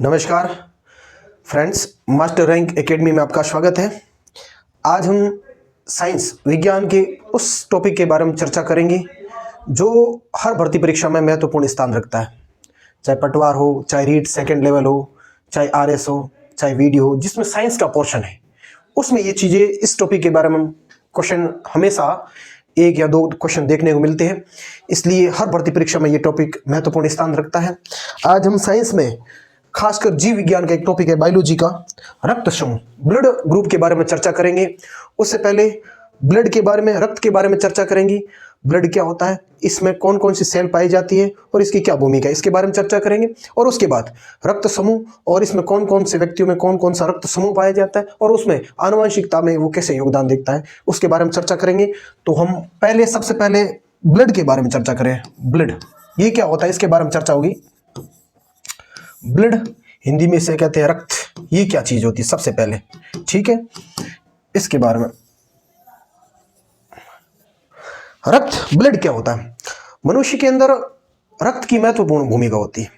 नमस्कार friends, master rank academy में आपका स्वागत है। आज हम साइंस विज्ञान के उस टॉपिक के बारे में चर्चा करेंगे जो हर भर्ती परीक्षा में महत्वपूर्ण स्थान रखता है। चाहे पटवार हो, चाहे रीट सेकंड लेवल हो, चाहे आरएस हो, चाहे वीडियो हो, जिसमें साइंस का पोर्शन है उसमें ये चीज़ें, इस टॉपिक के बारे में क्वेश्चन हमेशा एक या दो क्वेश्चन देखने को मिलते हैं। इसलिए हर भर्ती परीक्षा में ये टॉपिक महत्वपूर्ण स्थान रखता है। आज हम साइंस में खासकर जीव विज्ञान का एक टॉपिक है बायोलॉजी का, रक्त समूह, ब्लड ग्रुप के बारे में चर्चा करेंगे। उससे पहले ब्लड के बारे में, रक्त के बारे में चर्चा करेंगे। ब्लड क्या होता है, इसमें कौन कौन सी सेल पाई जाती है और इसकी क्या भूमिका है, इसके बारे में चर्चा करेंगे। और उसके बाद रक्त समूह और इसमें कौन कौन से व्यक्तियों में कौन कौन सा रक्त समूह पाया जाता है और उसमें आनुवंशिकता में वो कैसे योगदान देता है, उसके बारे में चर्चा करेंगे। तो हम सबसे पहले ब्लड के बारे में चर्चा करें। ब्लड ये क्या होता है, इसके बारे में चर्चा होगी। ब्लड हिंदी में इसे कहते हैं रक्त। ये क्या चीज होती है सबसे पहले, ठीक है, इसके बारे में। रक्त, ब्लड क्या होता है। मनुष्य के अंदर रक्त की महत्वपूर्ण भूमिका होती है।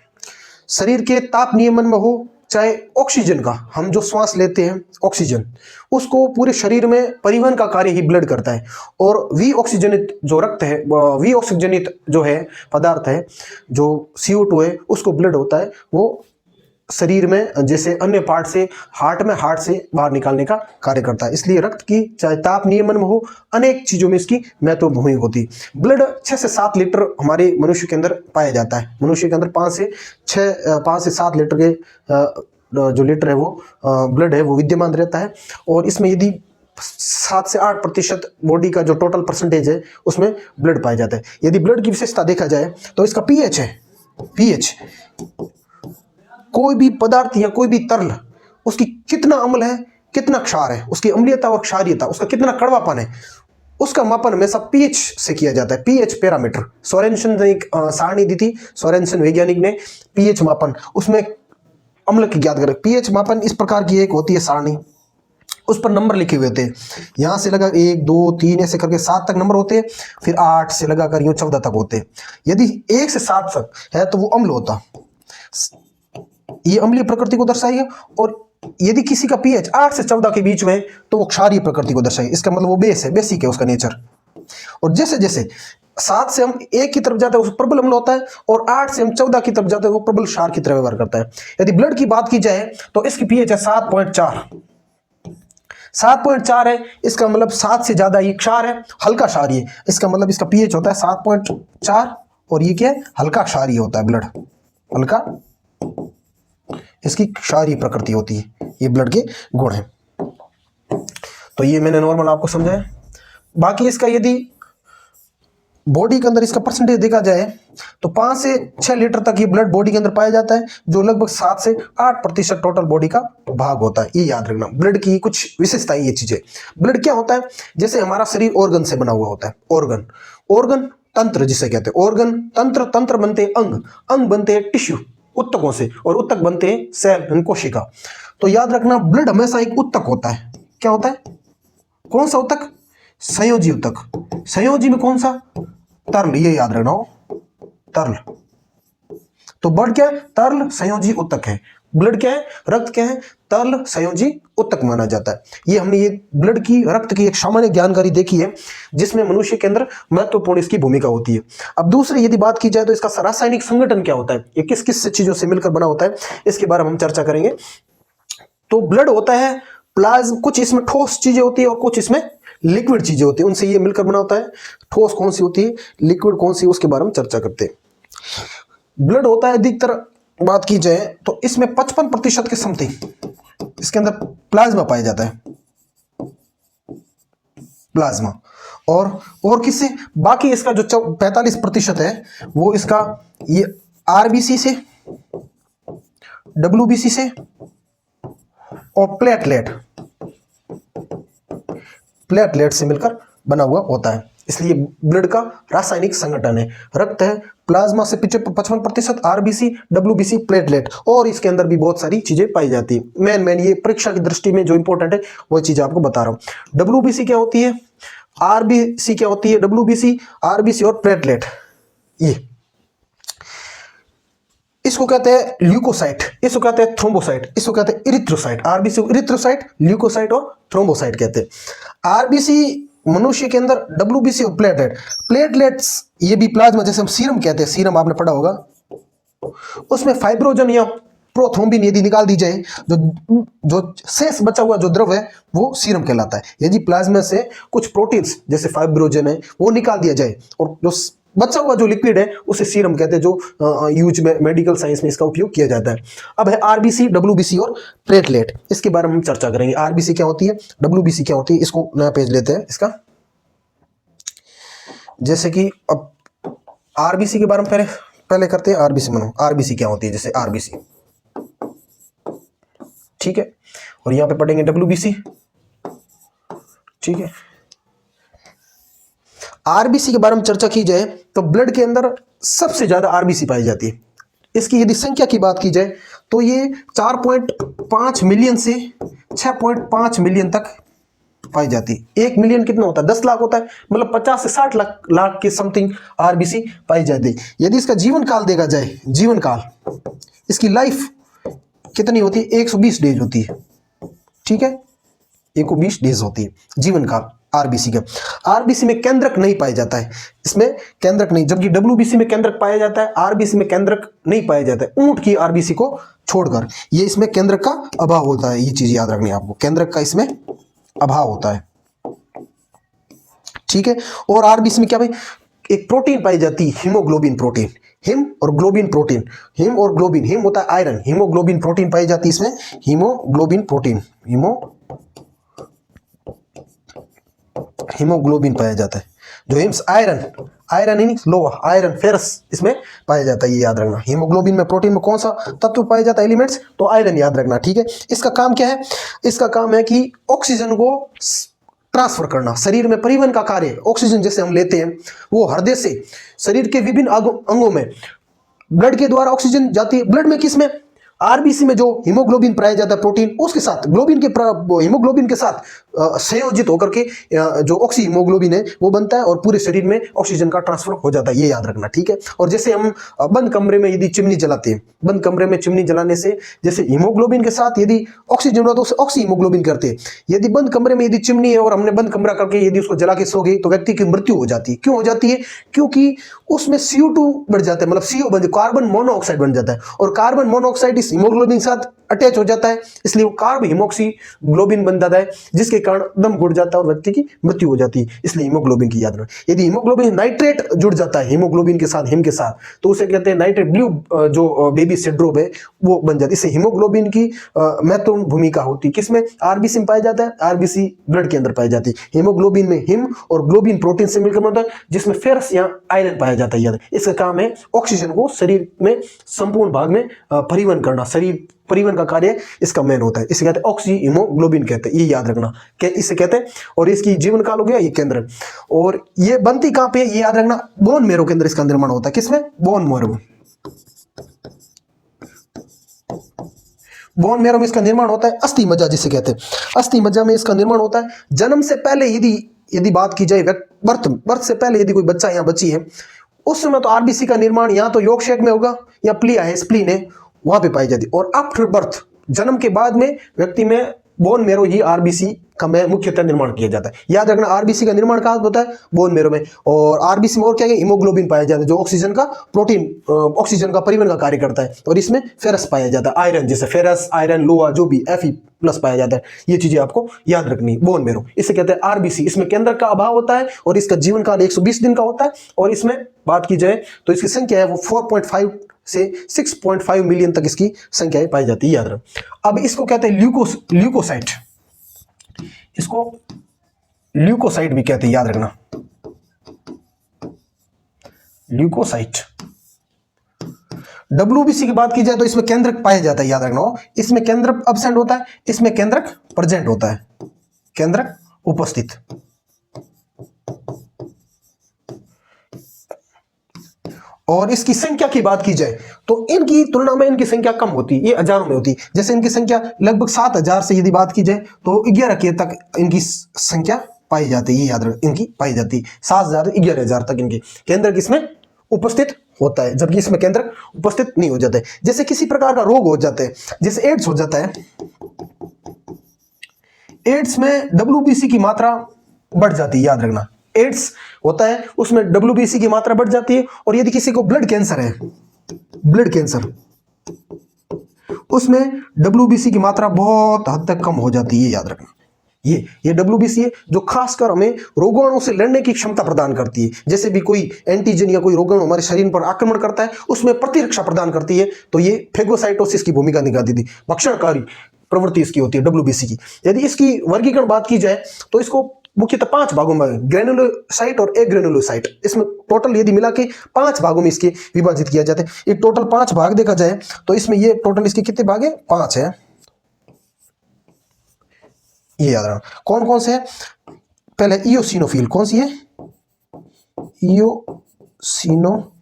शरीर के ताप नियमन में हो, चाहे ऑक्सीजन का, हम जो श्वास लेते हैं ऑक्सीजन, उसको पूरे शरीर में परिवहन का कार्य ही ब्लड करता है। और विऑक्सीजनित जो रक्त है, विऑक्सीजनित जो है पदार्थ है, जो CO2 है, उसको ब्लड होता है, वो शरीर में जैसे अन्य पार्ट से, हार्ट से बाहर निकालने का कार्य करता है। इसलिए रक्त की चाहे ताप नियमन में हो, अनेक चीजों में इसकी महत्वपूर्ण भूमिका होती है। ब्लड 6 से 7 लीटर हमारे मनुष्य के अंदर पाया जाता है। मनुष्य के अंदर 5 से 7 लीटर के जो लीटर है वो ब्लड है वो विद्यमान रहता है। और इसमें यदि 7 से 8% बॉडी का जो टोटल परसेंटेज है उसमें ब्लड पाया जाता है। यदि ब्लड की विशेषता देखा जाए तो इसका पीएच है। पीएच कोई भी पदार्थ या कोई भी तरल, उसकी कितना अम्ल है, कितना क्षार है, उसकी अम्लीयता और क्षारीयता, उसका कितना कड़वापन है, उसका मापन हमेशा पीएच से किया जाता है। पीएच पैरामीटर, सोरेनसन ने एक सारणी दी थी, सोरेनसन वैज्ञानिक ने, पीएच मापन, उसमें अम्ल की ज्ञात करें। पीएच मापन इस प्रकार की एक होती है सारणी, उस पर नंबर लिखे हुए थे। यहाँ से लगा 1 2 3 ऐसे करके 7 तक नंबर होते हैं, फिर 8 से लगाकर यूं 14 तक होते हैं। यदि 1 से 7 तक है तो वो अम्ल होता, ये अम्लीय प्रकृति को दर्शाएगा। और यदि किसी का पीएच 8 से 14 के बीच में है तो वो क्षारीय प्रकृति को दर्शाएगा। इसका मतलब वो बेस है, बेसिक है उसका नेचर। और जैसे जैसे 7 से हम 1 की तरफ जाते हैं वो प्रबल अम्ल होता है, और 8 से हम 14 की तरफ जाते हैं वो प्रबल क्षार की तरह व्यवहार करता है। यदि ब्लड की बात की जाए तो इसकी पीएच है 7.4। 7.4 है, इसका मतलब 7 से ज्यादा ये क्षार है, हल्का क्षारीय। इसका मतलब इसका पीएच होता है 7.4 और ये क्या है, हल्का क्षारीय होता है ब्लड, हल्का, इसकी क्षारीय प्रकृति होती है। ये ब्लड के गुण हैं। तो ये मैंने नॉर्मल आपको समझाया। बाकी इसका यदि बॉडी के अंदर इसका परसेंटेज देखा जाए तो 5 से 6 लीटर तक ये ब्लड बॉडी के अंदर पाया जाता है, जो लगभग 7 से 8% टोटल बॉडी का भाग होता है। ये याद रखना, ब्लड की कुछ विशेषताएं ये चीजें। ब्लड क्या होता है, जैसे हमारा शरीर ऑर्गन से बना हुआ होता है। ऑर्गन तंत्र जिसे कहते हैं, ऑर्गन तंत्र, तंत्र बनते हैं अंग, अंग बनते हैं टिश्यू, उत्तकों से, और उत्तक बनते हैं सेल, कोशिका। तो याद रखना, ब्लड हमेशा एक उत्तक होता है। क्या होता है, कौन सा उत्तक, संयोजी उत्तक। संयोजी में कौन सा, तरल, ये याद रखना हो, तरल। तो ब्लड क्या है, तरल संयोजी उत्तक है। ब्लड क्या है, रक्त क्या है, तरल संयोजी उत्तक माना जाता है। ये हमने ये ब्लड की, रक्त की एक सामान्य जानकारी देखी है जिसमें मनुष्य के अंदर महत्वपूर्ण इसकी भूमिका होती है। अब दूसरी यदि बात की जाए तो इसका रासायनिक संगठन क्या होता है, ये किस किस चीजों से मिलकर बना होता है, इसके बारे में हम चर्चा करेंगे। तो ब्लड होता है प्लाज्मा, कुछ इसमें ठोस चीजें होती है और कुछ इसमें लिक्विड चीजें होती है, उनसे ये मिलकर बना होता है। ठोस कौन सी होती है, लिक्विड कौन सी, उसके बारे में चर्चा करते हैं। ब्लड होता है, अधिकतर बात की जाए तो इसमें 55% के समथिंग इसके अंदर प्लाज्मा पाया जाता है, प्लाज्मा। और किससे, बाकी इसका जो 45% है वो इसका ये आरबीसी से, डब्ल्यूबीसी से और प्लेटलेट से मिलकर बना हुआ होता है। इसलिए ब्लड का रासायनिक संगठन है, रक्त है, प्लाज्मा से 55%, आरबीसी, डब्ल्यूबीसी, प्लेटलेट, और इसके अंदर भी बहुत सारी चीजें पाई जाती है। मेन ये परीक्षा की दृष्टि में जो इंपॉर्टेंट है वो चीज आपको बता रहा हूं। डब्ल्यूबीसी क्या होती है, आरबीसी क्या होती है, डब्ल्यूबीसी, आरबीसी और प्लेटलेट। ये इसको कहते हैं ल्यूकोसाइट, इसको कहते हैं थ्रोम्बोसाइट, इसको कहते हैं इरिथ्रोसाइट। आरबीसी इरिथ्रोसाइट, ल्यूकोसाइट और थ्रोम्बोसाइट कहते हैं। आरबीसी मनुष्य के अंदर डब्ल्यूबीसी और प्लेटलेट्स ये भी प्लाज्मा, जैसे हम सीरम कहते हैं, सीरम आपने पढ़ा होगा, उसमें फाइब्रोजन या प्रोथ्रोम्बिन यदि निकाल दी जाए, जो शेष बचा हुआ जो द्रव है वो सीरम कहलाता है। यदि प्लाज्मा से कुछ प्रोटीन्स जैसे फाइब्रोजन है वो निकाल दिया जाए और जो बचा हुआ जो लिक्विड है उसे सीरम कहते हैं, जो यूज में मेडिकल साइंस में इसका उपयोग किया जाता है। अब है आरबीसी, डब्ल्यूबीसी और प्लेटलेट, इसके बारे में हम चर्चा करेंगे। आरबीसी क्या होती है, डब्ल्यूबीसी क्या होती है, इसको नया पेज लेते हैं इसका। जैसे कि अब आरबीसी के बारे में पहले करते हैं। आरबीसी मानो आरबीसी क्या होती है, जैसे आरबीसी, ठीक है, और यहां पे पढ़ेंगे डब्ल्यूबीसी, ठीक है। आरबीसी के बारे में चर्चा की जाए तो ब्लड के अंदर सबसे ज्यादा आरबीसी पाई जाती है। इसकी यदि संख्या की बात की जाए तो ये 4.5 मिलियन से 6.5 मिलियन तक पाई जाती है। 1 मिलियन कितना होता है, 10 लाख होता है, मतलब 50 से 60 लाख के समथिंग आरबीसी पाई जाती है। यदि इसका जीवन काल देखा जाए, जीवन काल, इसकी लाइफ कितनी होती है, 120 डेज होती है, ठीक है, 120 डेज होती है जीवन काल आरबीसी का। आरबीसी में केंद्रक नहीं पाया जाता है, इसमें केंद्रक नहीं, जबकि डब्ल्यूबीसी में केंद्रक पाया जाता है, आरबीसी में केंद्रक नहीं पाया जाता है, ऊंट की आरबीसी को छोड़कर। ये इसमें केंद्रक का अभाव होता है, ये चीज याद रखनी है आपको, केंद्रक का इसमें अभाव होता है, ठीक है। और आरबीसी में क्या भाई, एक प्रोटीन पाई जाती है, हीमोग्लोबिन प्रोटीन, हिम और ग्लोबिन प्रोटीन, हिम और ग्लोबिन, हिम होता है आयरन, हीमोग्लोबिन प्रोटीन पाई जाती है इसमें, हीमोग्लोबिन प्रोटीन, हीमोग्लोबिन पाया जाता है। जो हिम्स आयरन इन लोहा, आयरन फेरस इसमें पाया जाता है, ये याद रखना। हीमोग्लोबिन में प्रोटीन में कौन सा तत्व पाया जाता है, एलिमेंट्स, तो आयरन याद रखना, ठीक है। इसका काम क्या है, इसका काम है कि ऑक्सीजन को ट्रांसफर करना, शरीर में परिवहन का कार्य। ऑक्सीजन जैसे हम लेते हैं वो हृदय से शरीर के विभिन्न अंगों में ब्लड के द्वारा ऑक्सीजन जाती है। ब्लड में किसमें, आरबीसी में जो हीमोग्लोबिन पाया जाता है प्रोटीन, उसके साथ हीमोग्लोबिन के साथ संयोजित होकर के जो ऑक्सी हीमोग्लोबिन है वो बनता है और पूरे शरीर में ऑक्सीजन का ट्रांसफर हो जाता है, ये याद रखना, ठीक है। और जैसे हम बंद कमरे में यदि चिमनी जलाते हैं, बंद कमरे में चिमनी जलाने से जैसे हीमोग्लोबिन के साथ यदि ऑक्सीजन हो तो उसे ऑक्सी हीमोग्लोबिन करते हैं। यदि बंद कमरे में यदि चिमनी है और हमने बंद कमरा करके यदि उसको जला के सो गए तो व्यक्ति की मृत्यु हो जाती है। क्यों हो जाती है, क्योंकि उसमें CO2 बढ़ जाता है, मतलब CO बन, कार्बन मोनोऑक्साइड बन जाता है, और कार्बन मोनोऑक्साइड इस हीमोग्लोबिन के साथ अटैच हो जाता है, इसलिए वो कार्ब हीमोक्सी ग्लोबिन बन जाता है, जिसके कारण दम घुट जाता है और व्यक्ति की मृत्यु हो जाती है। इसलिए हीमोग्लोबिन की याद रखना। यदि हीमोग्लोबिन नाइट्रेट जुड़ जाता है हीमोग्लोबिन के साथ, हिम के साथ, तो उसे कहते हैं नाइट्रेट ब्लू, जो बेबी सिंड्रोम है वो बन जाती है। इससे हीमोग्लोबिन की महत्वपूर्ण भूमिका होती है। किसमें, आरबीसी में पाया जाता है, आरबीसी ब्लड के अंदर पाई जाती है। हीमोग्लोबिन में हिम और ग्लोबिन प्रोटीन से मिलकर बनता है, जिसमें फेरस या आयरन पाया जाता है। याद, इसका काम है ऑक्सीजन को शरीर में संपूर्ण भाग में परिवहन करना, शरीर परिवहन का कार्य इसका मेन होता है। इसे कहते हैं ऑक्सी हीमोग्लोबिन कहते हैं, ये याद रखना, इसे कहते हैं। और इसकी जीवन काल हो गया, ये केंद्र, और ये बनती कहां पे, ये याद रखना, बोन मेरो के अंदर इसका निर्माण होता है। किसमें, बोन मेरो, बोन मेरो में इसका निर्माण होता है। अस्थि मज्जा जिसे कहते हैं, अस्थि मज्जा में इसका निर्माण होता है। जन्म से पहले यदि बात की जाए, बर्थ से पहले यदि कोई बच्चा या बच्ची है, उस समय तो आरबीसी का निर्माण या तो योगशेक में होगा या प्लिया है, स्प्लीन है, वहां पे पाई जाती है। और आफ्टर बर्थ, जन्म के बाद में व्यक्ति में बोन मेरो ही आरबीसी का मुख्यतः निर्माण किया जाता है। याद रखना, आरबीसी का निर्माण कहां होता है, बोन मेरो में। और आरबीसी में और क्या है, हीमोग्लोबिन पाया जाता है, जो ऑक्सीजन का प्रोटीन, ऑक्सीजन का परिवहन का कार्य करता है। और इसमें फेरस पाया जाता है, आयरन, जैसे फेरस, आयरन, लोहा, जो भी Fe+ पाया जाता है। ये चीजें आपको याद रखनी है। बोन मेरो इसे कहते हैं आरबीसी। इसमें केंद्र का अभाव होता है और इसका जीवन काल 120 दिन का होता है। और इसमें बात की जाए तो इसकी संख्या है वो 4.5 से 6.5 मिलियन तक इसकी संख्याएं पाई जाती है, याद रख। अब इसको कहते हैं ल्यूकोसाइट, इसको ल्यूकोसाइट भी कहते हैं, याद रखना, ल्यूकोसाइट। डब्ल्यूबीसी की बात की जाए तो इसमें केंद्रक पाया जाता है, याद रखना। इसमें केंद्रक अब्सेंट होता है, इसमें केंद्रक प्रेजेंट होता है, केंद्रक उपस्थित। और इसकी संख्या की बात की जाए तो इनकी तुलना में इनकी संख्या कम होती है, ये हजारों में होती है। जैसे इनकी संख्या लगभग 7000 से यदि बात की जाए तो 11 के तक इनकी संख्या पाई जाती है, ये याद रख, इनकी पाई जाती है 7000 से 11000 तक इनके केंद्र किसमें उपस्थित होता है, जबकि इसमें केंद्रक उपस्थित नहीं हो जाता है। जैसे किसी प्रकार का रोग हो जाता है, जैसे एड्स हो जाता है, एड्स में डब्ल्यूबीसी की मात्रा बढ़ जाती है, याद रखना। एड्स होता है उसमें डब्ल्यूबीसी की मात्रा बढ़ जाती है। और यदि किसी को ब्लड कैंसर है, ब्लड कैंसर, उसमें डब्ल्यूबीसी की मात्रा बहुत हद तक कम हो जाती है, याद रखना। ये डब्ल्यूबीसी है जो खासकर हमें रोगाणु से लड़ने की क्षमता प्रदान करती है। जैसे भी कोई एंटीजन या कोई रोगाणु हमारे शरीर पर आक्रमण करता है, उसमें प्रतिरक्षा प्रदान करती है। तो ये फेगोसाइटोसिस की भूमिका निभाती थी, भक्षणकारी प्रवृत्ति इसकी होती है डब्ल्यूबीसी की। यदि इसकी वर्गीकरण बात की जाए तो इसको मुख्यतः 5 भागों में, ग्रेनुलोसाइट और एग्रेनुलोसाइट, इसमें टोटल यदि मिला के 5 भागों में इसके विभाजित किया जाता है। ये टोटल 5 भाग देखा जाए तो इसमें ये टोटल इसके कितने भाग है? 5 है। ये याद रखना कौन कौन से है। पहले इयोसिनोफिल, कौन सी है? इयोसिनोफिल,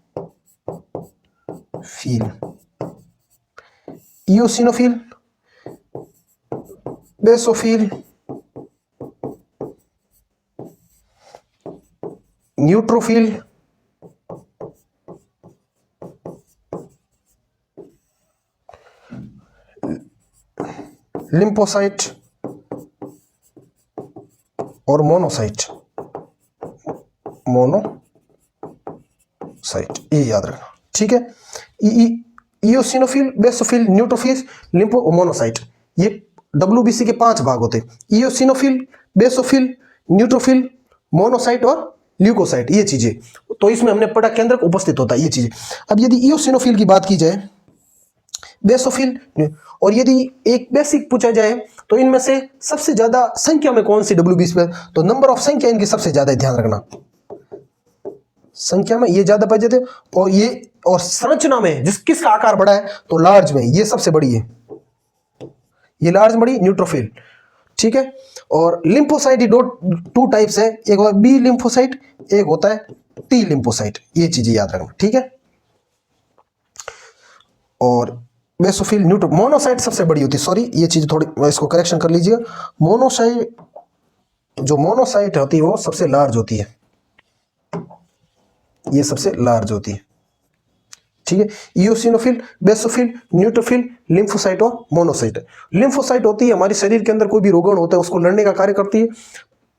इयोसिनोफिल, बेसोफिल, न्यूट्रोफिल, लिम्फोसाइट और मोनोसाइट। मोनोसाइट, ये याद रखना, ठीक है। इयोसिनोफिल, बेसोफिल, न्यूट्रोफिल, लिम्फो, मोनोसाइट, ये डब्ल्यूबीसी के 5 भाग होते हैं। इयोसिनोफिल, बेसोफिल, न्यूट्रोफिल, मोनोसाइट और ल्यूकोसाइट, ये चीजें। तो इसमें हमने पढ़ा केंद्रक उपस्थित होता है, ये चीजें। अब यदि इयोसिनोफिल की बात की जाए, बेसोफिल, और यदि एक बेसिक पूछा जाए तो इनमें से सबसे ज्यादा संख्या में कौन सी डब्ल्यूबीसी पे, तो नंबर ऑफ संख्या इनकी सबसे ज्यादा है, ध्यान रखना। संख्या में ये ज्यादा पाए जाते हैं। और ये और संरचना में किसका आकार बड़ा है, तो लार्ज में ये सबसे बड़ी है, ये लार्ज बड़ी न्यूट्रोफिल, ठीक है। और लिम्फोसाइट दो 2 टाइप्स है, एक होता है बी लिम्फोसाइट, एक होता है टी लिम्फोसाइट, ये चीजें याद रखना, ठीक है। और बेसोफिल, न्यूट्रो, मोनोसाइट सबसे बड़ी होती है, सॉरी ये चीज थोड़ी इसको करेक्शन कर लीजिए। मोनोसाइट, जो मोनोसाइट होती है वो सबसे लार्ज होती है, ये सबसे लार्ज होती है, ठीक है। इयोसिनोफिल, बेसोफिल, न्यूट्रोफिल, लिम्फोसाइट और मोनोसाइट। लिम्फोसाइट होती है हमारे शरीर के अंदर कोई भी रोगाणु होता है उसको लड़ने का कार्य करती है।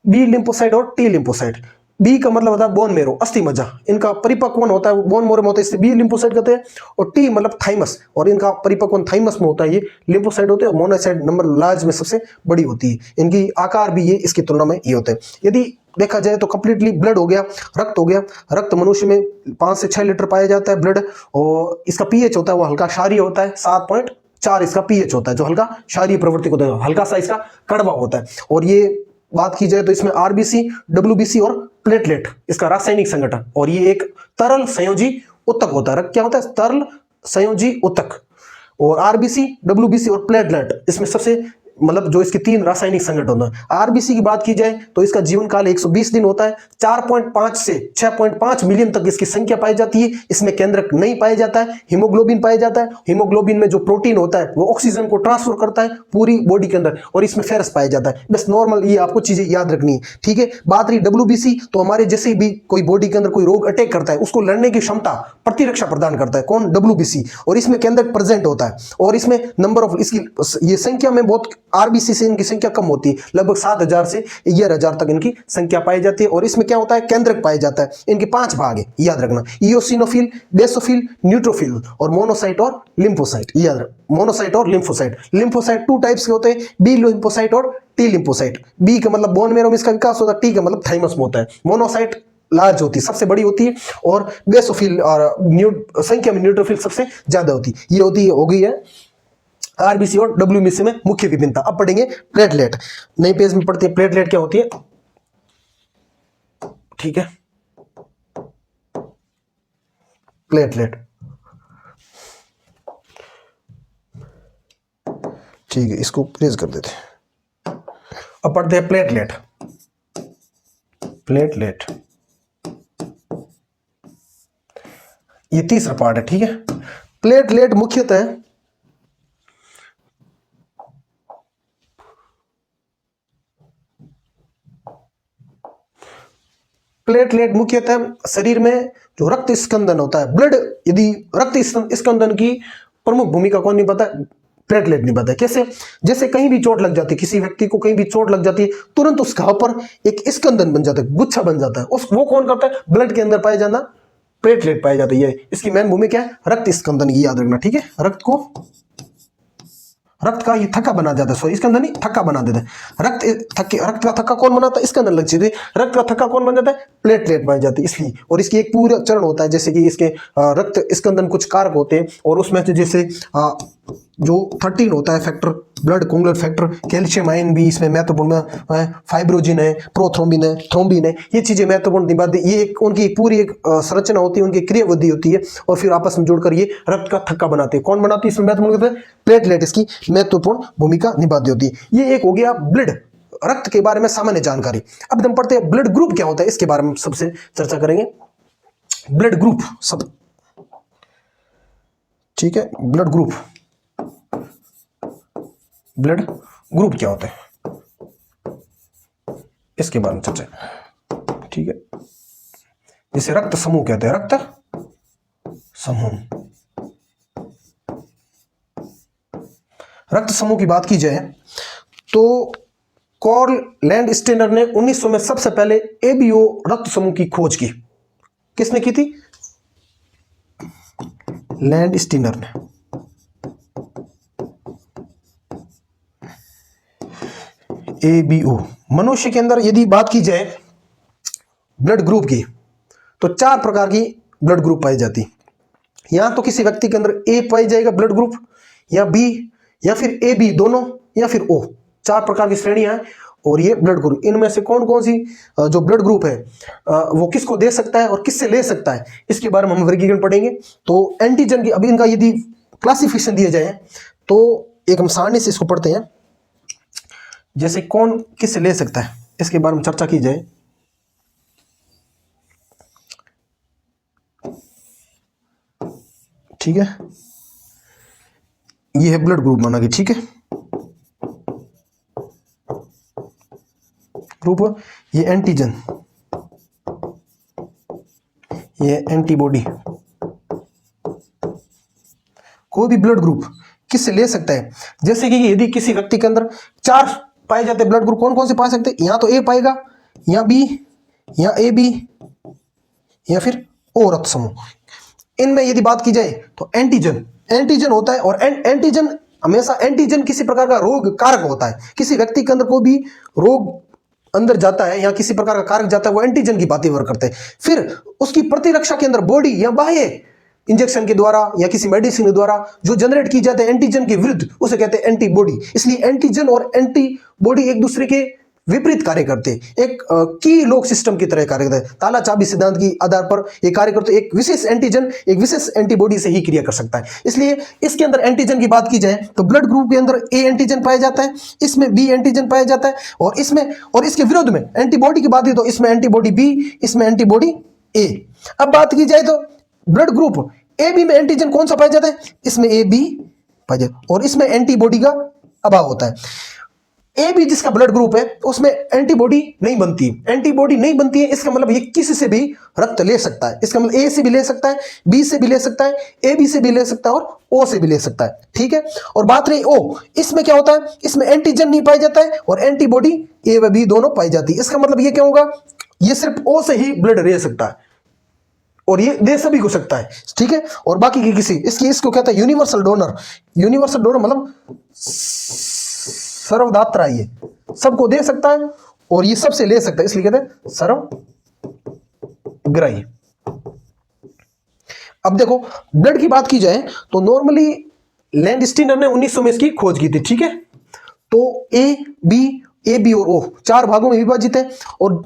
बी लिम्फोसाइट और टी लिम्फोसाइट। बी का मतलब होता है बोन मेरो, अस्थि मज्जा, इनका परिपक्वन होता है बोन मेरो में होता है, इससे बी लिम्फोसाइट कहते हैं। और टी मतलब थाइमस, और इनका परिपक्वन थाइमस में होता है, ये लिम्फोसाइट होते हैं। मोनोसाइट नंबर लार्ज में सबसे बड़ी होती है, इनकी आकार भी ये इसकी तुलना में ये होते हैं। यदि देखा जाए तो कंप्लीटली ब्लड हो गया, रक्त हो गया। रक्त मनुष्य में 5 से 6 लीटर पाया जाता है ब्लड, और इसका पीएच होता है वो हल्का क्षारीय होता है, 7.4 इसका पीएच होता है, जो हल्का क्षारीय प्रवृत्ति को होता है, हल्का सा इसका कड़वा होता है। और ये बात की जाए तो इसमें आरबीसी, डब्ल्यूबीसी और प्लेटलेट इसका रासायनिक संगठन, और ये एक तरल संयोजी उत्तक होता है। क्या होता है? तरल संयोजी उत्तक। और आरबीसी, डब्ल्यूबीसी और प्लेटलेट इसमें सबसे मतलब जो इसके 3 रासायनिक संगठन होते हैं। आरबीसी की बात की जाए तो इसका जीवन काल 120 दिन होता है। 4.5 से 6.5 मिलियन तक इसकी संख्या पाई जाती है। इसमें केंद्रक नहीं पाया जाता है, हीमोग्लोबिन पाया जाता है। हीमोग्लोबिन में जो प्रोटीन होता है वो ऑक्सीजन को ट्रांसफर करता है पूरी बॉडी के अंदर, और इसमें फेरस पाया जाता है। बस नॉर्मल ये आपको चीजें याद रखनी है, ठीक है। बात रही डब्ल्यूबीसी, तो हमारे जैसे भी कोई बॉडी के अंदर कोई रोग अटैक करता है उसको लड़ने की क्षमता, प्रतिरक्षा प्रदान करता है, कौन? डब्ल्यूबीसी। और इसमें केंद्रक प्रेजेंट होता है, और इसमें नंबर ऑफ इसकी ये संख्या में बहुत, आरबीसी से इनकी संख्या कम होती है, लगभग 7,000 से 11,000 तक इनकी संख्या पाई जाती है। और इसमें क्या होता है? केंद्रक पाया जाता है। इनके 5 भाग है, याद रखना, इयोसिनोफिल, बेसोफिल, न्यूट्रोफिल और मोनोसाइट और लिम्फोसाइट, याद रखना, मोनोसाइट और लिम्फोसाइट। लिम्फोसाइट 2 टाइप्स के होते हैं, बी लिम्फोसाइट और टी लिम्फोसाइट। बी का मतलब बोन मेरो में इसका विकास होता है, टी का मतलब थाइमस में होता है। मोनोसाइट लार्ज होती है, सबसे बड़ी होती है, और बेसोफिल और संख्या में न्यूट्रोफिल सबसे ज्यादा होती है। ये होती है, हो गई है आरबीसी और डब्ल्यूबीसी में मुख्य विभिन्नता। अब पढ़ेंगे प्लेटलेट, नई पेज में पढ़ते हैं प्लेटलेट क्या होती है, ठीक है। प्लेटलेट, ठीक है, इसको प्लेस कर देते हैं। अब पढ़ते हैं प्लेटलेट। प्लेटलेट ये तीसरा पार्ट है, ठीक है। प्लेटलेट मुख्यतः प्लेटलेट मुख्यतः शरीर में जो रक्त स्कंदन होता है, ब्लड, यदि रक्त स्कंदन की प्रमुख भूमिका कौन निभाता है? प्लेटलेट निभाता है। कैसे? जैसे कहीं भी चोट लग जाती है, किसी व्यक्ति को कहीं भी चोट लग जाती है, तुरंत उस घाव पर एक स्कंदन बन जाता है, गुच्छा बन जाता है, उस वो कौन करता है? ब्लड के अंदर पाया जाना प्लेटलेट पाया जाता है। इसकी मेन भूमिका है रक्त स्कंदन की, याद रखना, ठीक है। रक्त का ये थक्का बना जाता है, सॉरी स्कंदन नहीं, थक्का बना देता है। रक्त का थक्का कौन बनाता है? स्कंदन लग जाती है। रक्त का थक्का कौन बन जाता है? प्लेटलेट बन जाती है, इसलिए। और इसकी एक पूरा चरण होता है, जैसे कि इसके रक्त स्कंदन कुछ कारक होते हैं, और उसमें से जैसे जो 13 होता है factor, blood coagulate factor, calcium ion भी इसमें महत्वपूर्ण है, फाइब्रोजिन है, प्रोथ्रोम्बिन है, थ्रोम्बिन है, ये चीजें महत्वपूर्ण निभाती है। ये एक उनकी पूरी एक संरचना होती है, उनकी क्रियाविधि होती है, और फिर आपस में जोड़कर ये रक्त का थक्का बनाते हैं। कौन बनाती है इसमें महत्वपूर्ण? प्लेटलेट इसकी महत्वपूर्ण भूमिका निभाती होती है। ये एक हो गया ब्लड, रक्त के बारे में सामान्य जानकारी। अब हम पढ़ते हैं ब्लड ग्रुप क्या होता है, इसके बारे में सबसे चर्चा करेंगे। ब्लड ग्रुप सब, ठीक है। ब्लड ग्रुप क्या होता है, इसके बारे में चर्चा, ठीक है। जिसे रक्त समूह कहते हैं, रक्त समूह। रक्त समूह की बात की जाए तो कार्ल लैंडस्टेनर ने 1900 में सबसे पहले एबीओ रक्त समूह की खोज की। किसने की थी? लैंडस्टेनर ने। एबीओ। मनुष्य के अंदर यदि बात की जाए ब्लड ग्रुप की, तो 4 प्रकार की ब्लड ग्रुप पाई जाती। यहां तो किसी व्यक्ति के अंदर ए पाई जाएगा ब्लड ग्रुप, या बी, या फिर ए बी दोनों, या फिर ओ। 4 प्रकार की श्रेणियां हैं, और ये ब्लड ग्रुप, इनमें से कौन कौन सी जो ब्लड ग्रुप है वो किसको दे सकता है और किससे ले सकता है, इसके बारे में हम वर्गीकरण पढ़ेंगे। तो एंटीजन की, अभी इनका यदि क्लासिफिकेशन दिया जाए तो एक हम सारणी से इसको पढ़ते हैं। जैसे कौन किससे ले सकता है, इसके बारे में चर्चा की जाए। ठीक है, ये है ब्लड ग्रुप माना कि, ठीक है। ग्रुप, ये एंटीजन, ये एंटीबॉडी। कोई भी ब्लड ग्रुप किससे ले सकता है? जैसे कि यदि किसी व्यक्ति के अंदर 4 पाए जाते ब्लड ग्रुप, कौन कौन से पा सकते हैं? यहां तो ए पाएगा, यहां बी, यहां ए बी, या फिर ओ रक्त समूह। इनमें यदि बात की जाए तो एंटीजन होता है, और एंटीजन हमेशा, एंटीजन किसी प्रकार का रोग कारक होता है। किसी व्यक्ति के अंदर कोई भी रोग अंदर जाता है या किसी प्रकार का कारक जाता है, वो एंटीजन की बातें वर्क करते हैं। फिर उसकी प्रतिरक्षा के अंदर बॉडी या बाह्य इंजेक्शन के द्वारा या किसी मेडिसिन के द्वारा जो जनरेट की जाती है एंटीजन के विरुद्ध, उसे कहते हैं एंटीबॉडी। इसलिए एंटीजन और एंटीबॉडी एक दूसरे के विपरीत कार्य करते हैं, एक की लॉक सिस्टम की तरह कार्य करते हैं। ताला चाबी सिद्धांत की आधार पर ये कार्य करते हैं। एक विशेष एंटीजन एक विशेष एंटीबॉडी से ही क्रिया कर सकता है। इसलिए इसके अंदर एंटीजन की बात की जाए तो ब्लड ग्रुप के अंदर ए एंटीजन पाया जाता है, इसमें बी एंटीजन पाया जाता है, और इसमें, और इसके विरुद्ध में एंटीबॉडी की बात की तो इसमें एंटीबॉडी बी, इसमें एंटीबॉडी ए। अब बात की जाए तो ब्लड ग्रुप ए बी में एंटीजन कौन सा पाया जाता है? इसमें ए बी पाया जाता है, और इसमें एंटीबॉडी का अभाव होता है। ए बी जिसका ब्लड ग्रुप है उसमें एंटीबॉडी नहीं बनती। एंटीबॉडी नहीं बनती है, इसका मतलब ये किसी से भी रक्त ले सकता है। इसका मतलब ए से भी ले सकता है, बी से भी ले सकता है, ए बी से भी ले सकता है, और ओ से भी ले सकता है, ठीक है। और बात रही ओ, इसमें क्या होता है? इसमें एंटीजन नहीं पाया जाता है, और एंटीबॉडी ए व बी दोनों पाई जाती है। इसका मतलब ये क्या होगा? ये सिर्फ ओ से ही ब्लड ले सकता है, और ये दे सभी को सकता है, ठीक है। और बाकी की किसी, इसको कहता है यूनिवर्सल डोनर। यूनिवर्सल डोनर मतलब सर्वदात्रा, ये सबको दे सकता है और ये सबसे ले सकता है, इसलिए कहते हैं सर्वग्राही। अब देखो ब्लड की बात की जाए तो नॉर्मली लैंडस्टीनर ने 1900 में इसकी खोज की थी, ठीक है। तो ए बी और ओ 4 भागों में विभाजित है, और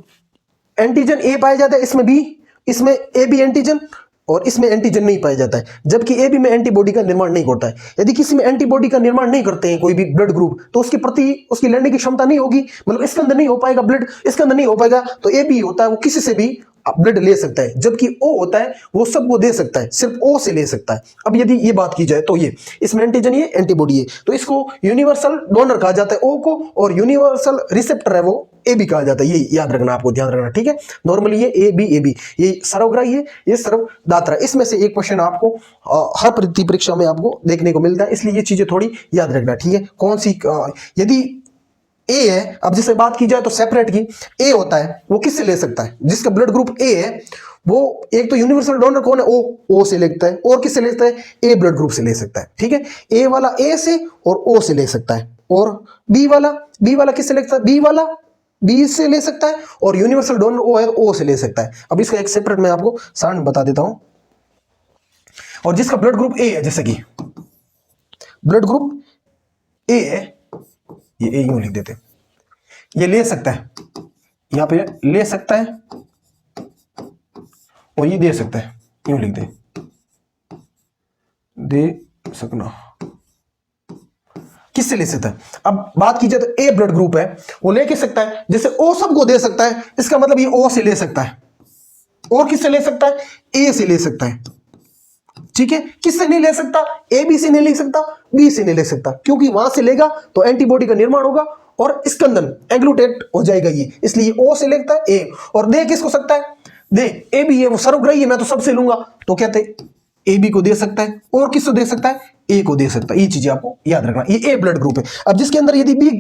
एंटीजन ए पाया जाता है, इसमें ए बी एंटीजन, और इसमें एंटीजन नहीं पाया जाता है, जबकि ए बी में एंटीबॉडी का निर्माण नहीं करता है। यदि किसी में एंटीबॉडी का निर्माण नहीं करते हैं कोई भी ब्लड ग्रुप, तो उसके प्रति उसकी लड़ने की क्षमता नहीं होगी, मतलब इसके अंदर नहीं हो पाएगा, ब्लड इसके अंदर नहीं हो पाएगा। तो ए बी होता है वो किसी से भी ब्लड ले सकता है, जबकि O होता है वो सबको दे सकता है, सिर्फ O से ले सकता है। अब यदि ये बात की जाए तो ये इसमें एंटीजन ये एंटीबॉडी है, तो इसको यूनिवर्सल डोनर कहा जाता है O को, और यूनिवर्सल रिसेप्टर है वो AB कहा जाता है। ये याद रखना, आपको ध्यान रखना, ठीक है। नॉर्मली ये AB ये सर्वग्राही है, ये सर्वदात्रा। इसमें से एक क्वेश्चन आपको हर प्रति परीक्षा में आपको देखने को मिलता है, इसलिए ये चीजें थोड़ी याद रखना, ठीक है। कौन सी यदि ए है, अब जिससे बात की जाए तो सेपरेट की, ए होता है वो किससे ले सकता है, जिसका ब्लड ग्रुप ए है वो एक तो यूनिवर्सल डोनर कौन है, ओ से लेता है, और किससे लेता है, ए ब्लड ग्रुप से ले सकता है, ठीक है। ए वाला ए से और ओ से ले सकता है, और बी वाला किससे ले सकता है, बी वाला बी से ले सकता है, और यूनिवर्सल डोनर ओ है ओ से ले सकता है। अब इसका एक सेपरेट मैं आपको सारण बता देता हूं। और जिसका ब्लड ग्रुप ए है, जैसे कि ब्लड ग्रुप ए है, ये ए यूं लिख देते, ये ले सकता है, यहां पे ले सकता है, और ये दे सकता है, यूं लिख दे सकना, किससे ले सकता है। अब बात की जाए तो ए ब्लड ग्रुप है वो ले के सकता है, जैसे ओ सबको दे सकता है, इसका मतलब ये ओ से ले सकता है, और किससे ले सकता है, ए से ले सकता है, ठीक है। किससे नहीं ले सकता, ए बी से नहीं ले सकता, बी से नहीं ले सकता, क्योंकि वहां से लेगा तो एंटीबॉडी का निर्माण होगा और स्कंदन एग्लूटेट हो जाएगा ये, इसलिए ओ से लेता है ए। और दे किसको सकता है, दे ए बी है वो सर्वग्राही है, मैं तो सबसे लूंगा, तो कहते ए बी को दे सकता है, और किसको दे सकता है, ए को दे सकता है। ये चीजें आपको याद रखना, ये ए ब्लड ग्रुप है। अब जिसके अंदर यदि बी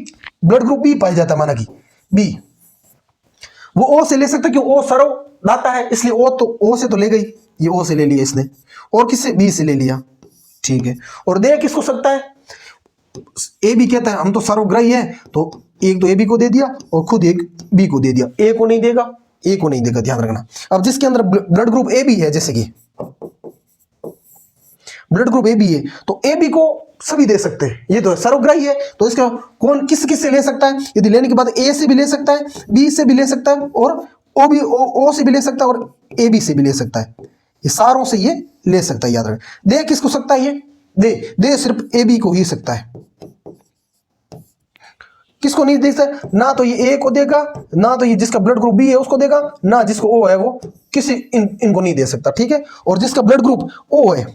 ब्लड ग्रुप बी पाया जाता है, माना कि बी, वो ओ से ले सकता है, क्यों, ओ सर्वदाता है, इसलिए ओ तो ओ से तो ले गई, ये ओ से ले लिया इसने, और किससे, बी से ले लिया, ठीक है। और दे किसको सकता है, ए बी कहता है हम तो सर्वग्राही है, तो एक तो ए बी को दे दिया और खुद एक बी को दे दिया, ए को नहीं देगा, ए को नहीं देगा, ध्यान रखना। अब जिसके अंदर ब्लड ग्रुप ए बी है, जैसे कि ब्लड ग्रुप ए बी है, तो ए बी को सभी दे सकते हैं, ये तो सर्वग्राही है, तो इसका कौन किस किस से ले सकता है, यदि लेने के बाद ए से भी ले सकता है, बी से भी ले सकता है, और ओ से भी ले सकता है, और ए बी से भी ले सकता है, ये सारों से ये ले सकता है, याद रखना। दे किसको सकता है, ये दे सिर्फ ए बी को ही सकता है, किसको नहीं दे सकता, ना तो ये ए को देगा, ना तो ये जिसका ब्लड ग्रुप बी है उसको देगा, ना जिसको ओ है वो किसी इनको नहीं दे सकता, ठीक है। और जिसका ब्लड ग्रुप ओ है,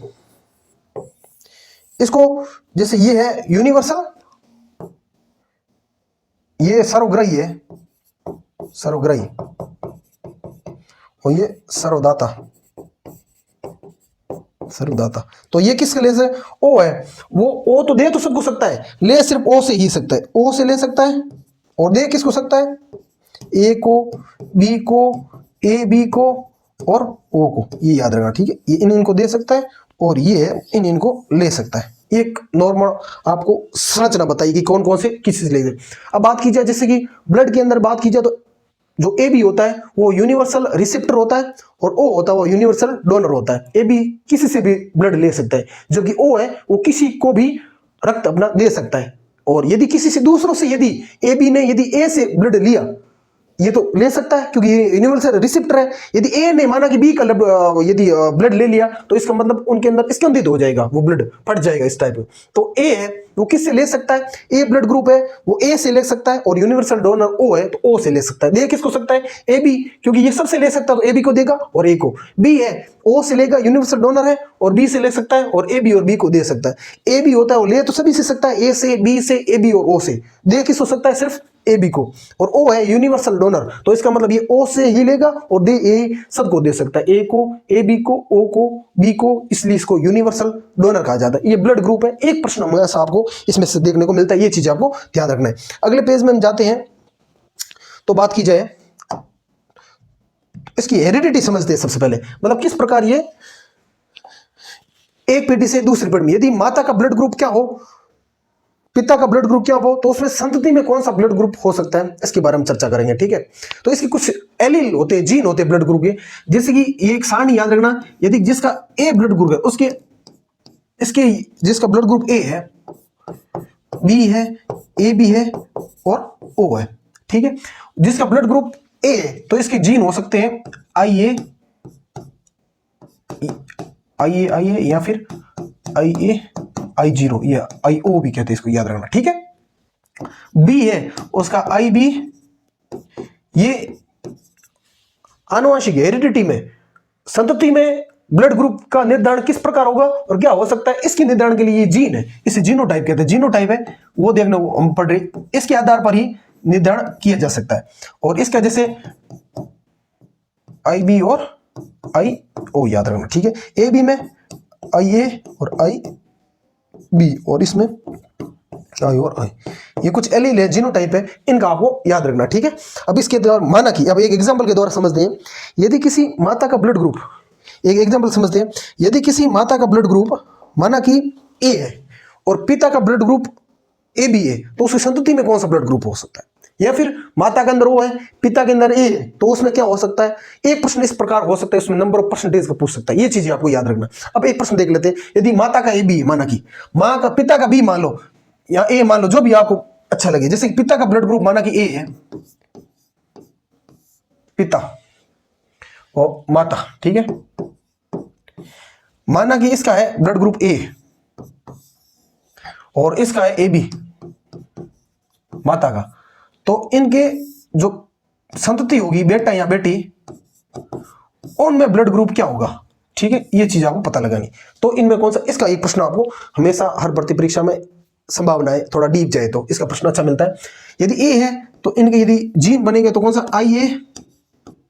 इसको जैसे ये है यूनिवर्सल, ये सर्वग्राही है, सर्वग्राही, और ये सर्वदाता, तो ये किसके ले से, ओ है, वो ओ तो दे तो सबको सकता है, ले सिर्फ ओ से ही सकता है, ओ से ले सकता है, और दे किसको सकता है, ए को, बी को, ए बी को, और ओ को, ये याद रखना, ठीक है। ये इनको दे सकता है, और ये इनको ले सकता है। एक नॉर्मल आपको संरचना बताई कि कौन कौन से किस चीज ले। अब बात की जाए जैसे कि ब्लड के अंदर बात की जाए तो जो ए बी होता है वो यूनिवर्सल रिसेप्टर होता है, और ओ होता है वो यूनिवर्सल डोनर होता है। ए बी किसी से भी ब्लड ले सकता है, जबकि ओ है वो किसी को भी रक्त अपना दे सकता है। और यदि किसी से दूसरों से यदि ए बी ने यदि ए से ब्लड लिया, ये तो ले सकता है क्योंकि ये यूनिवर्सल रिसेप्टर है। यदि ए ने माना कि बी का यदि ब्लड ले लिया तो इसका मतलब उनके अंदर स्कंदित हो जाएगा, वो ब्लड फट जाएगा इस टाइप। तो ए है वो किससे ले सकता है, ए ब्लड ग्रुप है वो ए से ले सकता है, और यूनिवर्सल डोनर ओ है तो ओ से ले सकता है। दे किसको सकता है, ए बी, क्योंकि ये सबसे ले सकता है तो ए बी को देगा और ए को। बी है ओ से लेगा, यूनिवर्सल डोनर है, और बी से ले सकता है और ए बी और बी को दे सकता है। ए बी होता है वो ले तो सभी से सकता है, ए से, बी से, ए बी और ओ से। दे किसको सकता है, सिर्फ ए बी को, और ओ है यूनिवर्सल डोनर, तो इसका मतलब ये ओ से ही लेगा और दे ए सबको दे सकता है, ए को, ए बी को, ओ को, बी को, इसलिए इसको यूनिवर्सल डोनर कहा जाता है। ये ब्लड ग्रुप है। एक प्रश्न हमेशा आपको इसमें से देखने को मिलता है, ये चीज आपको ध्यान रखना है। अगले पेज में हम जाते हैं तो बात की जाए इसकी हेरिडिटी समझते हैं सबसे पहले, मतलब किस प्रकार ये एक पीढ़ी से दूसरी पीढ़ी में, यदि माता का ब्लड ग्रुप क्या हो, पिता का ब्लड ग्रुप क्या हो, तो उसमें संतति में कौन सा ब्लड ग्रुप हो सकता है, इसके बारे में चर्चा करेंगे, ठीक है। तो इसके कुछ एलील होते हैं, जीन होते हैं ब्लड ग्रुप के, जैसे कि ये एक सारणी याद रखना, यदि जिसका ए ब्लड ग्रुप है उसके इसके जिसका ब्लड ग्रुप ए है, बी है, ए बी है और ओ है, ठीक है। जिसका ब्लड ग्रुप ए तो इसके जीन हो सकते हैं आई ए या फिर I0 या IO भी कहते हैं, इसको याद रखना, ठीक है। बी है उसका IB, ये आनुवंशिक हेरिडिटी में संतति में ब्लड ग्रुप का निर्धारण किस प्रकार होगा और क्या हो सकता है, इसके निर्धारण के लिए ये जीन है, इसे जीनोटाइप कहते हैं। जीनोटाइप है वो देखना हम पढ़ रहे, इसके आधार पर ही निर्धारण किया जा सकता है। और इसका जैसे आई बी और आई ओ याद रखना, ठीक है। ए बी में आई ए और आई बी और इसमें आई और आई, ये कुछ एलील है, जीनोटाइप है, इनका आपको याद रखना, ठीक है। अब इसके द्वारा माना कि अब एक एग्जांपल के द्वारा समझते हैं, यदि किसी माता का ब्लड ग्रुप, एक एग्जांपल समझते हैं, यदि किसी माता का ब्लड ग्रुप माना कि ए है और पिता का ब्लड ग्रुप ए बी है, तो उसकी संतति में कौन सा ब्लड ग्रुप हो सकता है। या फिर माता के अंदर वो है, पिता के अंदर ए है, तो उसमें क्या हो सकता है। एक प्रश्न इस प्रकार हो सकता है, उसमें नंबर ऑफ परसेंटेज का पूछ सकता है, ये चीजें आपको याद रखना। अब एक प्रश्न देख लेते हैं, यदि माता का ए बी है, माना कि माँ का पिता का बी मान लो या ए मान लो, जो भी आपको अच्छा लगे। जैसे कि पिता का ब्लड ग्रुप माना कि ए है, पिता और माता, ठीक है। माना कि इसका है ब्लड ग्रुप ए और इसका है ए बी माता का, तो इनके जो संतति होगी बेटा या बेटी, उनमें ब्लड ग्रुप क्या होगा, ठीक है। ये चीज आपको पता लगानी। तो इनमें कौन सा, इसका एक प्रश्न आपको हमेशा हर भर्ती परीक्षा में संभावना है, थोड़ा डीप जाए तो इसका प्रश्न अच्छा मिलता है। यदि ए है तो इनके यदि जीन बनेंगे तो कौन सा आई ए,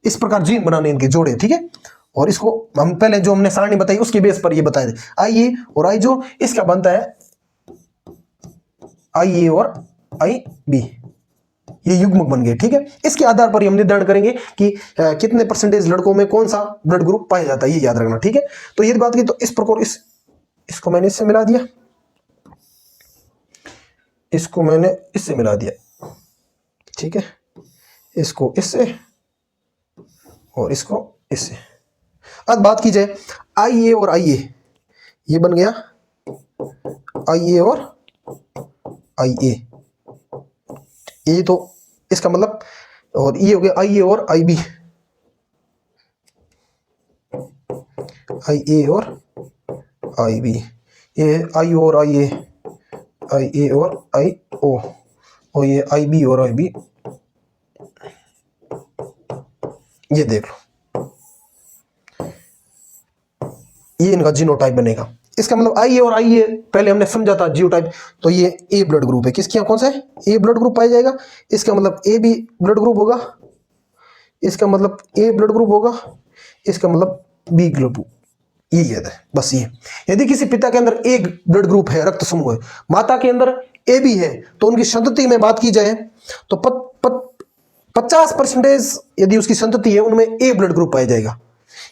इस प्रकार जीन बनाने इनके जोड़े, ठीक है। और इसको हम पहले जो हमने सारणी बताई उसके बेस पर ये बताए थे, आई ए और आई जो इसका बनता है आई ए और आई बी, ये युग्मक बन गए, ठीक है। इसके आधार पर हम निर्धारण करेंगे कि कितने परसेंटेज लड़कों में कौन सा ब्लड ग्रुप पाया जाता है, ये याद रखना, ठीक है। तो ये बात की, तो इस प्रकार इसको मैंने इससे मिला दिया, इसको मैंने इससे मिला दिया, ठीक है। इसको इससे और इसको इससे। अब बात की जाए आई ए और आई ए, ये बन गया आई ए और आई ए, ये तो इसका मतलब, और ये हो गया आई ए और आई बी, आई ए और आई बी, ये आई और आई ए, आई ए और आई ओ, और ये आई बी और आई बी, ये देख लो, ये इनका जीनोटाइप बनेगा। इसका मतलब आई ए और आई ए पहले हमने समझा था जीनोटाइप, तो ये ए ब्लड ग्रुप है, किसके यहाँ कौन सा है, ए ब्लड ग्रुप पाया जाएगा। इसका मतलब ए बी ब्लड ग्रुप होगा, इसका मतलब ए ब्लड ग्रुप होगा, इसका मतलब बी ब्लड ग्रुप, ये याद है बस। ये यदि किसी पिता के अंदर एक ब्लड ग्रुप है, रक्त समूह है, माता के अंदर ए बी है, तो उनकी संतति में बात की जाए तो 50% यदि उसकी संतति है उनमें ए ब्लड ग्रुप पाया जाएगा,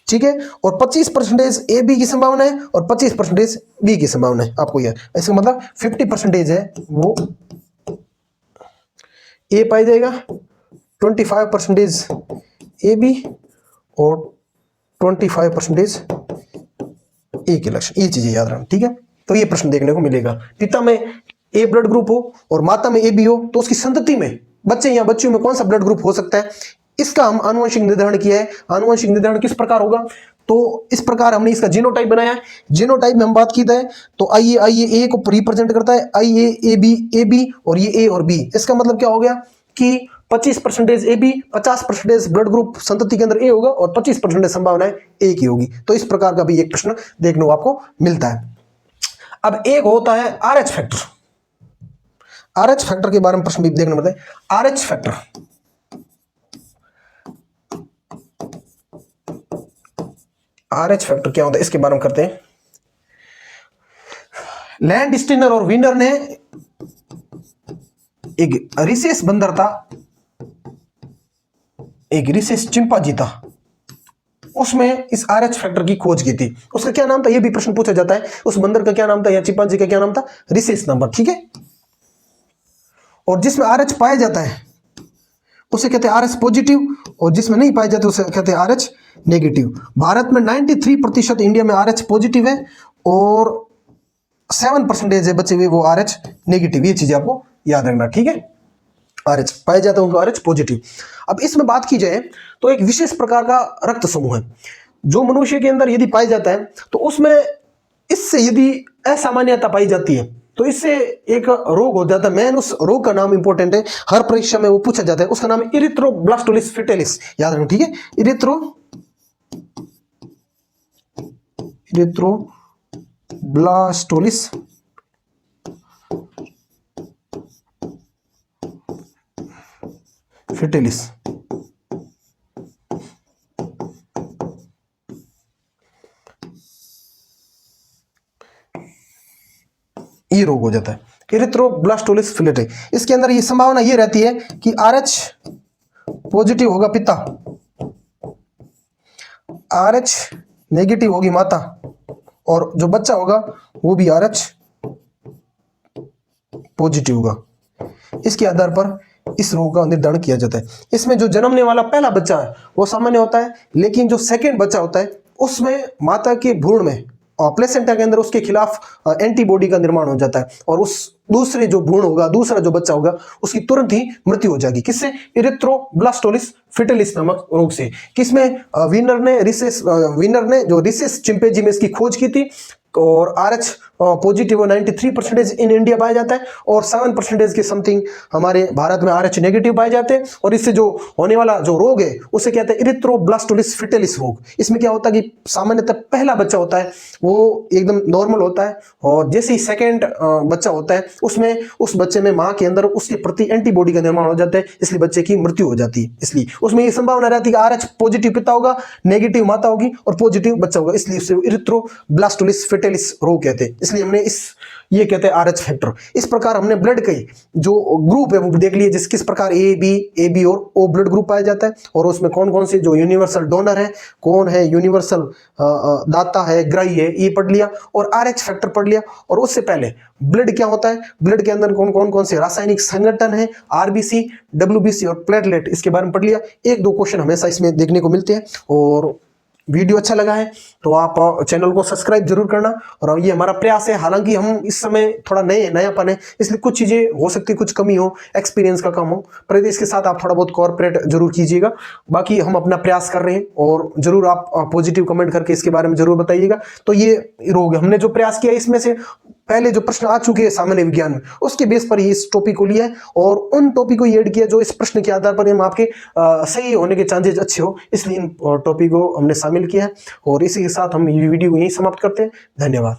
ठीक है। और 25% ए बी की संभावना है और 25% बी की संभावना है, आपको यह, इसका मतलब 50% है वो ए पाया जाएगा, 25% ए बी और 25% ए के लक्षण, ये चीजें याद रखना, ठीक है। तो ये प्रश्न देखने को मिलेगा, पिता में ए ब्लड ग्रुप हो और माता में ए बी हो, तो उसकी संतति में बच्चे या बच्चियों में कौन सा ब्लड ग्रुप हो सकता है, इसका हम आनुवंशिक निर्धारण किया है। आनुवंशिक निर्धारण किस प्रकार होगा, तो इस प्रकार हमने इसका जीनोटाइप बनाया है। जीनोटाइप में हम बात की है तो आई ए को रिप्रेजेंट करता है, आई ए बी और ये ए और बी। इसका मतलब क्या हो गया कि 25% ए बी, 50% ब्लड ग्रुप संतति के अंदर ए होगा और 25% संभावना है ए की होगी। तो इस प्रकार का भी एक प्रश्न देखने को आपको मिलता है। अब एक होता है R H factor, R H factor के बारे में प्रश्न भी देखने मिलता है। R H factor, R H factor क्या होता है इसके बारे में करते हैं। लैंड स्टीनर और विनर ने एक रिसेस बंदर था, एक रिसेस चिंपांजी था, उसमें इस आर एच फैक्टर की खोज की थी। उसका क्या नाम था, यह भी प्रश्न पूछा जाता है, उस बंदर का क्या नाम था या चिंपांजी का क्या नाम था, रिसेस नंबर, ठीक है। और जिसमें आर एच पाया जाता है उसे कहते हैं आर एच पॉजिटिव, और जिसमें नहीं पाए जाते उसे कहते हैं आर एच नेगेटिव। भारत में 93%, इंडिया में आर एच पॉजिटिव है और 7% है बचे हुए वो आर एच नेगेटिव। ये चीजें आपको याद रखना, ठीक है। आर एच पाए जाते हैं उनको आर एच पॉजिटिव। अब इसमें बात की जाए तो एक विशेष प्रकार का रक्त समूह है जो मनुष्य के अंदर यदि पाया जाता है, तो उसमें इससे यदि असामान्यता पाई जाती है तो इससे एक रोग हो जाता है। मेन उस रोग का नाम इंपॉर्टेंट है, हर परीक्षा में वो पूछा जाता है, उसका नाम है इरिथ्रोब्लास्टोलिस फिटेलिस, याद रखना, ठीक है। इरिथ्रोब्लास्टोलिस फिटेलिस। ये रोग हो जाता है इरिथ्रोब्लास्टोलिस फिलेटिस। इसके अंदर ये संभावना ये रहती है कि RH पॉजिटिव होगा पिता, RH नेगेटिव होगी माता, और जो बच्चा होगा वो भी RH पॉजिटिव होगा। इसके आधार पर इस रोग का निर्धारण किया जाता है। इसमें जो जन्मने वाला पहला बच्चा है वो सामान्य होता है, लेकिन जो सेकंड बच्चा होता है उसमें माता के भ्रूण में प्लेसेंटा के अंदर उसके खिलाफ एंटीबॉडी का निर्माण हो जाता है, और उस दूसरे जो भ्रूण होगा, दूसरा जो बच्चा होगा, उसकी तुरंत ही मृत्यु हो जाएगी। किससे? इरिथ्रोब्लास्टोलिस फिटेलिस नामक रोग से। किसमें? विनर ने जो रिसेस चिंपैंजी में इसकी खोज की थी, और RH पॉजिटिव 93% इन इंडिया पाया जाता है, और 7% के समथिंग हमारे भारत में RH नेगेटिव पाए जाते हैं। और इससे जो होने वाला जो रोग है उसे कहते हैं इरिथ्रोब्लास्टोलिस फिटेलिस रोग। इसमें क्या होता है कि सामान्यतः पहला बच्चा होता है वो एकदम नॉर्मल होता है, और जैसे ही सेकेंड बच्चा होता है उसमें उस बच्चे में माँ के अंदर उसके प्रति एंटीबॉडी का निर्माण हो जाता है, इसलिए बच्चे की मृत्यु हो जाती है। इसलिए उसमें ये संभावना रहती है कि RH पॉजिटिव पिता होगा, नेगेटिव माता होगी और पॉजिटिव बच्चा होगा, इसलिए उसे इरिथ्रोब्लास्टोलिस फिटेलिस रोग कहते हैं। इसलिए हमने ये कहते हैं RH फैक्टर। इस प्रकार हमने ब्लड के जो ग्रुप है वो देख लिए, जिस किस प्रकार ए बी और ओ ब्लड ग्रुप पाया जाता है, और उसमें कौन कौन से जो यूनिवर्सल डोनर है, कौन है यूनिवर्सल दाता है, ग्राही है, ये पढ़ लिया, और RH फैक्टर पढ़ लिया। और उससे पहले ब्लड क्या होता है, ब्लड के अंदर कौन से रासायनिक संगठन है, RBC, WBC और प्लेटलेट, इसके बारे में पढ़ लिया। एक दो क्वेश्चन हमेशा इसमें देखने को मिलते हैं। और वीडियो अच्छा लगा है तो आप चैनल को सब्सक्राइब जरूर करना। और ये हमारा प्रयास है, हालांकि हम इस समय थोड़ा नयापन है, इसलिए कुछ चीजें हो सकती है, कुछ कमी हो, एक्सपीरियंस का कम हो, पर इसके साथ आप थोड़ा बहुत कोऑपरेट जरूर कीजिएगा। बाकी हम अपना प्रयास कर रहे हैं, और जरूर आप पॉजिटिव कमेंट करके इसके बारे में जरूर बताइएगा। तो ये रोग हमने जो प्रयास किया, इसमें से पहले जो प्रश्न आ चुके हैं सामान्य विज्ञान में, उसके बेस पर ही इस टॉपिक को लिया है, और उन टॉपिक को ऐड किया जो इस प्रश्न के आधार पर हम आपके सही होने के चांसेस अच्छे हो, इसलिए इन टॉपिक को हमने शामिल किया है। और इसी के साथ हम ये वीडियो को यहीं समाप्त करते हैं। धन्यवाद।